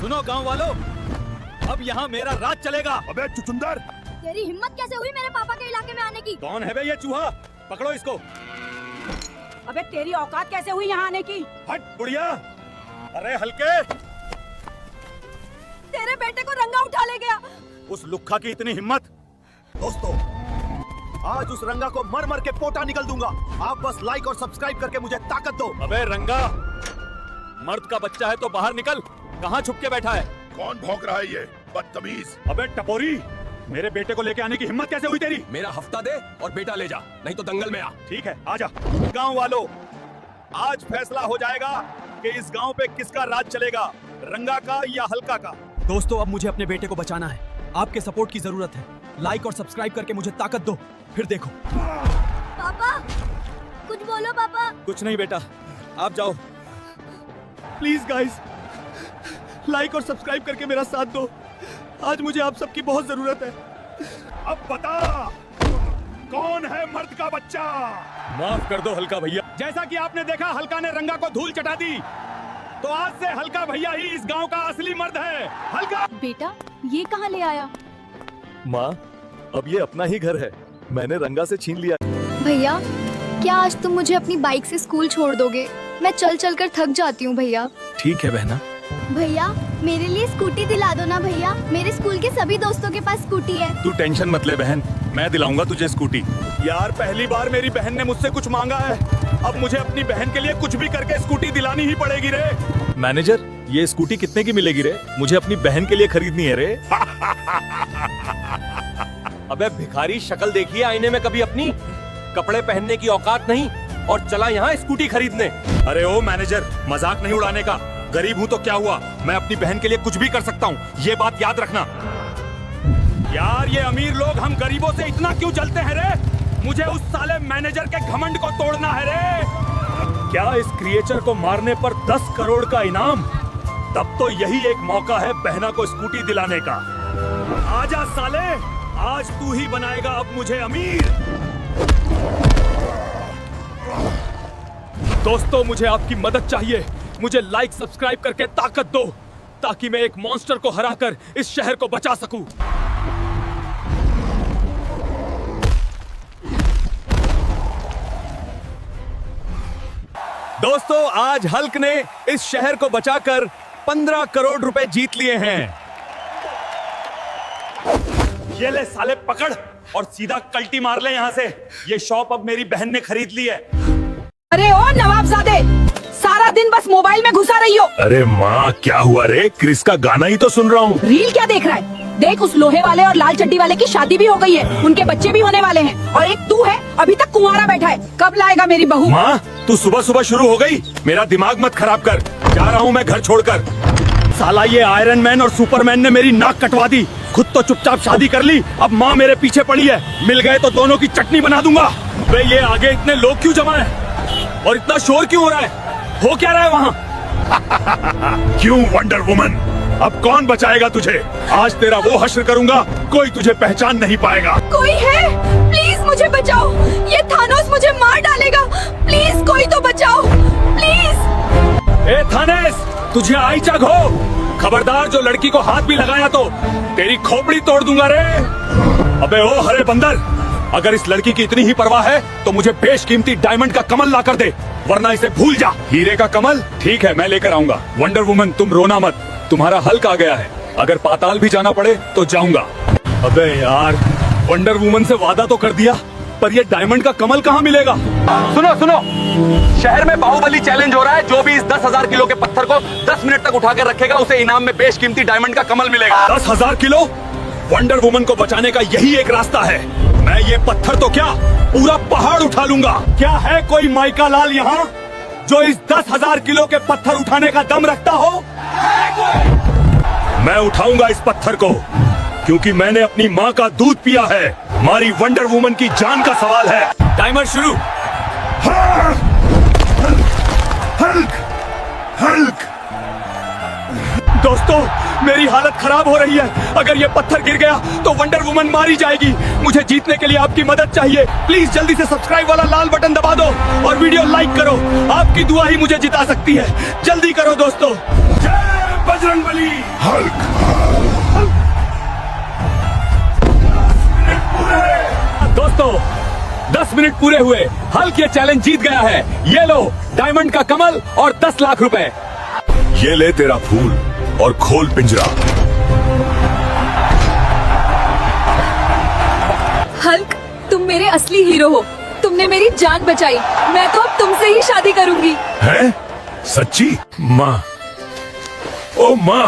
सुनो गांव वालों, अब यहाँ मेरा राज चलेगा। अबे चुचुंदर, तेरी हिम्मत कैसे हुई मेरे पापा के इलाके में आने की? कौन है बे ये चूहा? पकड़ो इसको। अबे तेरी औकात कैसे हुई यहाँ आने की? हट बुढ़िया। अरे हल्के, तेरे बेटे को रंगा उठा ले गया। उस लुक्खा की इतनी हिम्मत। दोस्तों आज उस रंगा को मर मर के पोटा निकल दूंगा। आप बस लाइक और सब्सक्राइब करके मुझे ताकत दो। अबे रंगा, मर्द का बच्चा है तो बाहर निकल। कहाँ छुप के बैठा है? कौन भौंक रहा है ये बदतमीज? अबे टपोरी, मेरे बेटे को लेके आने की हिम्मत कैसे हुई तेरी? मेरा हफ्ता दे और बेटा ले जा, नहीं तो दंगल में आ। ठीक है, आजा। गांव वालों, आज फैसला हो जाएगा कि इस गांव पे किसका राज चलेगा, रंगा का या हल्का का। दोस्तों अब मुझे अपने बेटे को बचाना है। आपके सपोर्ट की जरूरत है। लाइक और सब्सक्राइब करके मुझे ताकत दो, फिर देखो। पापा कुछ बोलो पापा। कुछ नहीं बेटा, आप जाओ। प्लीज गाइस, लाइक और सब्सक्राइब करके मेरा साथ दो। आज मुझे आप सबकी बहुत जरूरत है। अब बता कौन है मर्द का बच्चा? माफ कर दो हल्का भैया। जैसा कि आपने देखा हल्का ने रंगा को धूल चटा दी, तो आज से हल्का भैया ही इस गांव का असली मर्द है। हल्का बेटा ये कहाँ ले आया? माँ, अब ये अपना ही घर है। मैंने रंगा से छीन लिया। भैया क्या आज तुम मुझे अपनी बाइक से स्कूल छोड़ दोगे? मैं चल चल कर थक जाती हूँ भैया। ठीक है बहना। भैया मेरे लिए स्कूटी दिला दो ना भैया। मेरे स्कूल के सभी दोस्तों के पास स्कूटी है। तू टेंशन मत ले बहन, मैं दिलाऊंगा तुझे स्कूटी। यार पहली बार मेरी बहन ने मुझसे कुछ मांगा है। अब मुझे अपनी बहन के लिए कुछ भी करके स्कूटी दिलानी ही पड़ेगी रे। मैनेजर, ये स्कूटी कितने की मिलेगी रे? मुझे अपनी बहन के लिए खरीदनी है रे। अबे भिखारी, शक्ल देखिए आईने में कभी अपनी। कपड़े पहनने की औकात नहीं और चला यहाँ स्कूटी खरीदने। अरे ओ मैनेजर, मजाक नहीं उड़ाने का। गरीब हूँ तो क्या हुआ, मैं अपनी बहन के लिए कुछ भी कर सकता हूँ, ये बात याद रखना। यार ये अमीर लोग हम गरीबों से इतना क्यों जलते हैं रे? मुझे उस साले मैनेजर के घमंड को तोड़ना है रे। क्या इस क्रिएचर को मारने पर 10 करोड़ का इनाम? तब तो यही एक मौका है बहना को स्कूटी दिलाने का। आजा साले, आज तू ही बनाएगा अब मुझे अमीर। दोस्तों मुझे आपकी मदद चाहिए। मुझे लाइक सब्सक्राइब करके ताकत दो, ताकि मैं एक मॉन्स्टर को हराकर इस शहर को बचा सकूं। दोस्तों आज हल्क ने इस शहर को बचाकर 15 करोड़ रुपए जीत लिए हैं। ये ले साले पकड़ और सीधा कल्टी मार ले यहाँ से। ये शॉप अब मेरी बहन ने खरीद ली है। अरे ओ नवाबजादे, सारा दिन बस मोबाइल में घुसा रही हो। अरे माँ, क्या हुआ रे? क्रिस का गाना ही तो सुन रहा हूँ। रील क्या देख रहा है? देख उस लोहे वाले और लाल चड्डी वाले की शादी भी हो गई है, उनके बच्चे भी होने वाले हैं, और एक तू है अभी तक कुंवारा बैठा है। कब लाएगा मेरी बहू? माँ तू सुबह सुबह शुरू हो गई, मेरा दिमाग मत खराब कर। जा रहा हूँ मैं घर छोड़कर। साला ये आयरन मैन और सुपरमैन ने मेरी नाक कटवा दी। खुद तो चुपचाप शादी कर ली, अब माँ मेरे पीछे पड़ी है। मिल गए तो दोनों की चटनी बना दूंगा। वे ये आगे इतने लोग क्यों जमा है और इतना शोर क्यों हो रहा है? हो क्या रहा है वहाँ? क्यों वंडर वुमन, अब कौन बचाएगा तुझे? आज तेरा वो हश्र करूंगा, कोई तुझे पहचान नहीं पाएगा। कोई है? प्लीज मुझे बचाओ, ये थानोस मुझे मार डालेगा। प्लीज कोई तो बचाओ, प्लीज। ए थानेस, तुझे आई चग हो? खबरदार, जो लड़की को हाथ भी लगाया तो तेरी खोपड़ी तोड़ दूंगा रे। अबे ओ हरे बंदर, अगर इस लड़की की इतनी ही परवाह है तो मुझे बेशकीमती डायमंड का कमल ला कर दे, वरना इसे भूल जा। हीरे का कमल? ठीक है मैं लेकर आऊंगा। वंडर वुमन तुम रोना मत, तुम्हारा हल्क आ गया है। अगर पाताल भी जाना पड़े तो जाऊंगा। अबे यार, वंडर वुमन से वादा तो कर दिया, पर ये डायमंड का कमल कहाँ मिलेगा? सुनो सुनो, शहर में बाहुबली चैलेंज हो रहा है। जो भी इस 10,000 किलो के पत्थर को 10 मिनट तक उठा कर रखेगा, उसे इनाम में बेशकीमती डायमंड का कमल मिलेगा। 10,000 किलो? वंडर वुमन को बचाने का यही एक रास्ता है। मैं ये पत्थर तो क्या, पूरा पहाड़ उठा लूंगा। क्या है कोई माइका लाल यहाँ जो इस 10,000 किलो के पत्थर उठाने का दम रखता हो? मैं उठाऊंगा इस पत्थर को, क्योंकि मैंने अपनी माँ का दूध पिया है। हमारी वंडर वुमन की जान का सवाल है। टाइमर शुरू। Hulk, Hulk. दोस्तों मेरी हालत खराब हो रही है। अगर ये पत्थर गिर गया तो वंडर वुमन मारी जाएगी। मुझे जीतने के लिए आपकी मदद चाहिए। प्लीज जल्दी से सब्सक्राइब वाला लाल बटन दबा दो और वीडियो लाइक करो। आपकी दुआ ही मुझे जिता सकती है। जल्दी करो दोस्तों। जय बजरंगबली हल्क। दोस्तों 10 मिनट पूरे हुए, हल्क ये चैलेंज जीत गया है। ये लो डायमंड का कमल और 10 लाख रुपए। ये ले तेरा फूल और खोल पिंजरा। हल्क, तुम मेरे असली हीरो हो। तुमने मेरी जान बचाई। मैं तो अब तुमसे ही शादी करूंगी। है सच्ची? माँ, ओ माँ,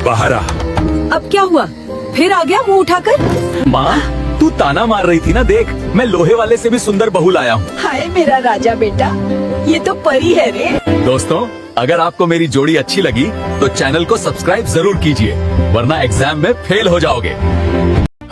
बाहर आ। अब क्या हुआ? फिर आ गया मुंह उठाकर? माँ, तू ताना मार रही थी ना, देख मैं लोहे वाले से भी सुंदर बहू लाया हूँ। हाय मेरा राजा बेटा, ये तो परी है रे। दोस्तों, अगर आपको मेरी जोड़ी अच्छी लगी तो चैनल को सब्सक्राइब जरूर कीजिए, वरना एग्जाम में फेल हो जाओगे।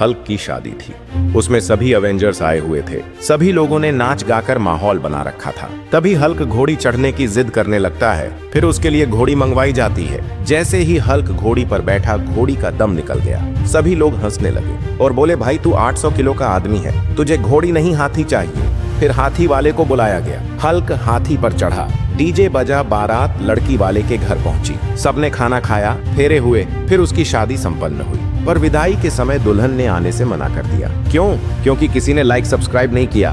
हल्क की शादी थी। उसमें सभी अवेंजर्स आए हुए थे। सभी लोगों ने नाच गाकर माहौल बना रखा था। तभी हल्क घोड़ी चढ़ने की जिद करने लगता है। फिर उसके लिए घोड़ी मंगवाई जाती है। जैसे ही हल्क घोड़ी पर बैठा, घोड़ी का दम निकल गया। सभी लोग हंसने लगे और बोले, भाई तू 800 किलो का आदमी है, तुझे घोड़ी नहीं हाथी चाहिए। फिर हाथी वाले को बुलाया गया। हल्क हाथी पर चढ़ा, डीजे बजा, बारात लड़की वाले के घर पहुंची। सबने खाना खाया, फेरे हुए, फिर उसकी शादी संपन्न हुई। पर विदाई के समय दुल्हन ने आने से मना कर दिया। क्यों? क्योंकि किसी ने लाइक सब्सक्राइब नहीं किया।